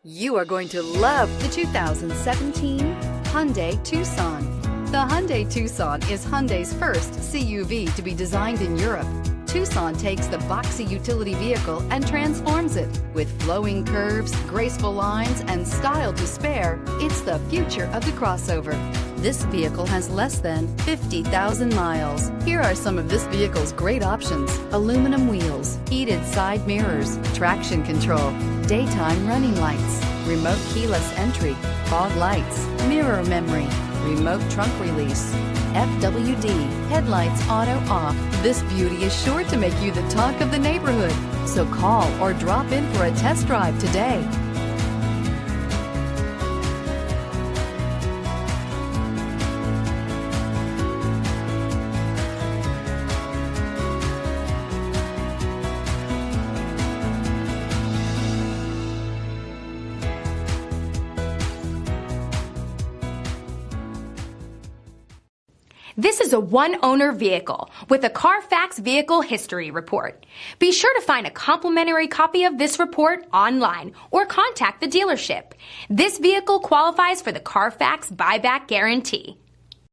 You are going to love the 2017 Hyundai Tucson. The Hyundai Tucson is Hyundai's first CUV to be designed in Europe. Tucson takes the boxy utility vehicle and transforms it. With flowing curves, graceful lines, and style to spare, it's the future of the crossover. This vehicle has less than 50,000 miles. Here are some of this vehicle's great options: aluminum wheels, heated side mirrors, traction control, daytime running lights, remote keyless entry, fog lights, mirror memory, remote trunk release, FWD, headlights auto off. This beauty is sure to make you the talk of the neighborhood. So call or drop in for a test drive today. This is a one-owner vehicle with a Carfax Vehicle History Report. Be sure to find a complimentary copy of this report online or contact the dealership. This vehicle qualifies for the Carfax buyback guarantee.